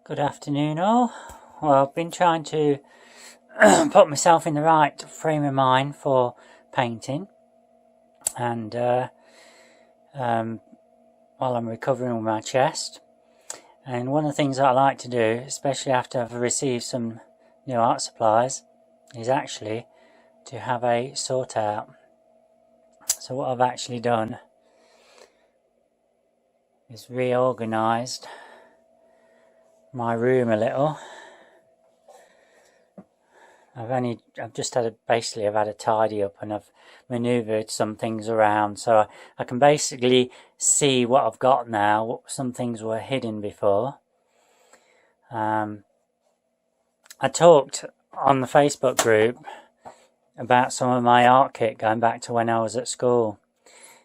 Good afternoon all. Well, I've been trying to put myself in the right frame of mind for painting, and while I'm recovering with my chest. And one of the things that I like to do, especially after I've received some new art supplies, is actually to have a sort out. So what I've actually done is reorganised my room a little. I've just had a tidy up, and I've manoeuvred some things around, so I can basically see what I've got now. Some things were hidden before. I talked on the Facebook group about some of my art kit going back to when I was at school.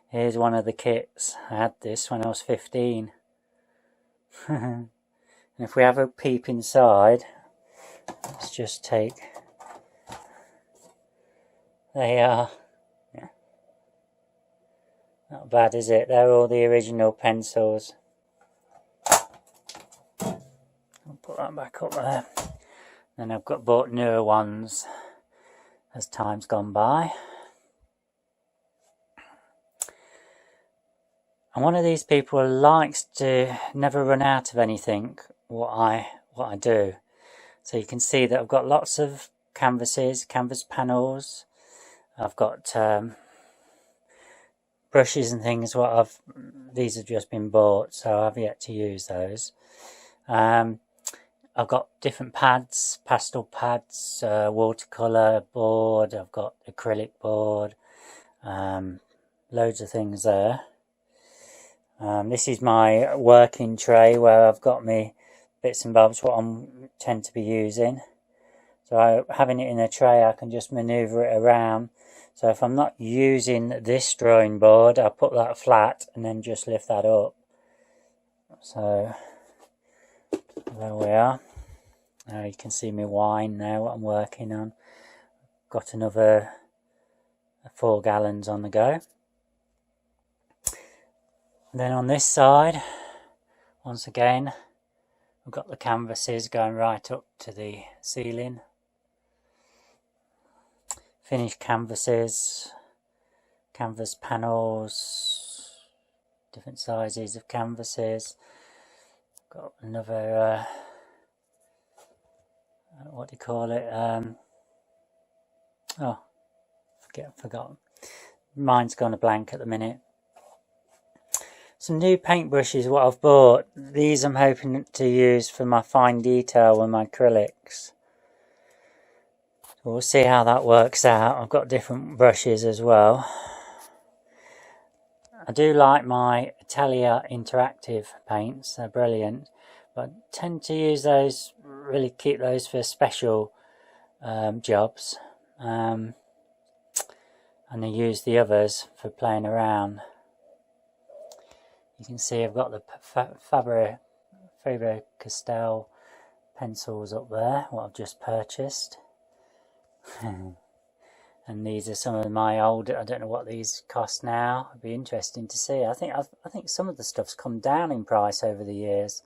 Here's one of the kits. I had this when I was 15. And if we have a peep inside, let's just take... They are, yeah, not bad, is it? They're all the original pencils. I'll put that back up there. Then I've bought newer ones as time's gone by. I'm one of these people who likes to never run out of anything, what I do. So you can see that I've got lots of canvas panels. I've got brushes and things. These have just been bought, so I've yet to use those. I've got different pads, pastel pads, watercolour board. I've got acrylic board. Loads of things there. This is my working tray where I've got my bits and bobs what I tend to be using. So having it in a tray, I can just manoeuvre it around. So if I'm not using this drawing board, I'll put that flat and then just lift that up. So there we are. Now you can see my wine now, what I'm working on. Got another 4 gallons on the go. And then on this side, once again, I've got the canvases going right up to the ceiling. Finished canvases, canvas panels, different sizes of canvases. Got another, what do you call it? Forgotten. Mine's gone a blank at the minute. Some new paintbrushes, what I've bought. These I'm hoping to use for my fine detail with my acrylics. We'll see how that works out. I've got different brushes as well. I do like my Italia interactive paints. They're brilliant. But I tend to use those, really keep those for special jobs. And I use the others for playing around. You can see I've got the Faber-Castell pencils up there, what I've just purchased. And these are some of my old. I don't know what these cost now. It'd be interesting to see. I think some of the stuff's come down in price over the years,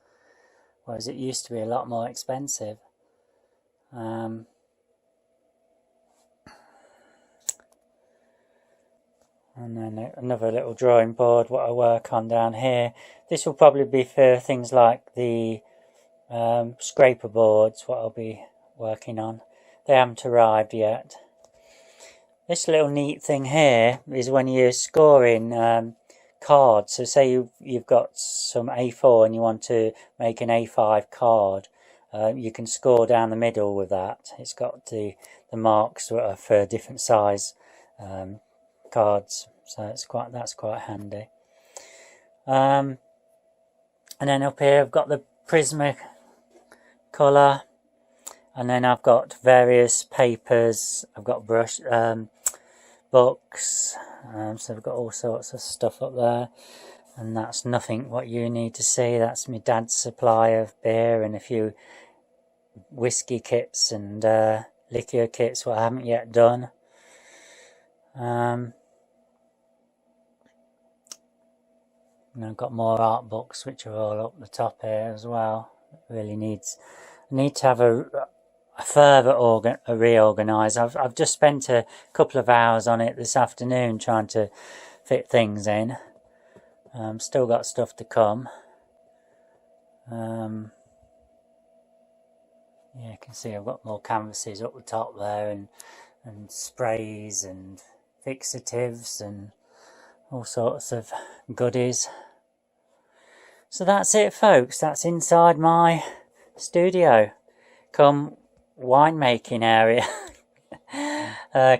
whereas it used to be a lot more expensive. And then another little drawing board what I work on down here. This will probably be for things like the scraper boards what I'll be working on. They haven't arrived yet. This little neat thing here is when you're scoring cards. So say you've got some A4 and you want to make an A5 card. You can score down the middle with that. It's got the marks for different size cards. So that's quite handy. And then up here I've got the Prismacolor. And then I've got various papers. I've got books. So I've got all sorts of stuff up there. And that's nothing what you need to see. That's my dad's supply of beer and a few whiskey kits and liquor kits what I haven't yet done. And I've got more art books which are all up the top here as well. really needs. I need to have a further reorganise. I've just spent a couple of hours on it this afternoon trying to fit things in. Still got stuff to come. Yeah, you can see I've got more canvases up the top there, and sprays and fixatives and all sorts of goodies. So that's it, folks. That's inside my studio, come winemaking area,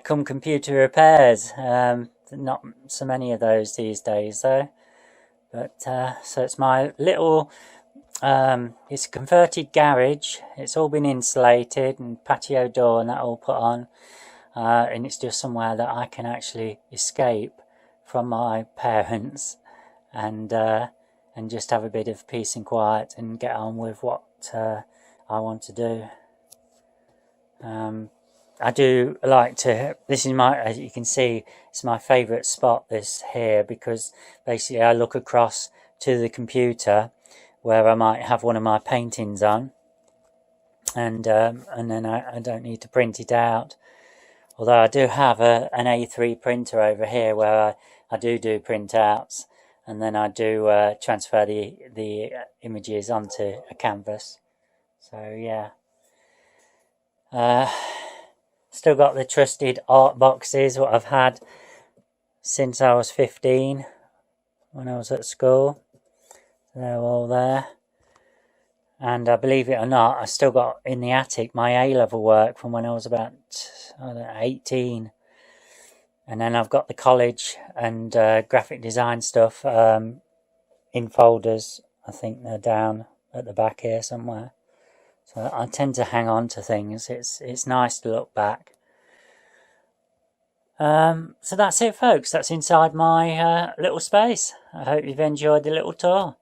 come computer repairs. Not so many of those these days though. But so it's my little, it's a converted garage. It's all been insulated and patio door and that all put on. And it's just somewhere that I can actually escape from my parents and just have a bit of peace and quiet and get on with what I want to do. I do like to, this is my, as you can see, it's my favourite spot, this here, because basically I look across to the computer where I might have one of my paintings on, and then I don't need to print it out. Although I do have an A3 printer over here where I do printouts, and then I do transfer the images onto a canvas. So yeah. Still got the trusted art boxes, what I've had since I was 15 when I was at school. They're all there. And believe it or not, I still got in the attic my A-level work from when I was about 18. And then I've got the college and graphic design stuff in folders. I think they're down at the back here somewhere. So I tend to hang on to things. It's nice to look back. So that's it, folks. That's inside my little space. I hope you've enjoyed the little tour.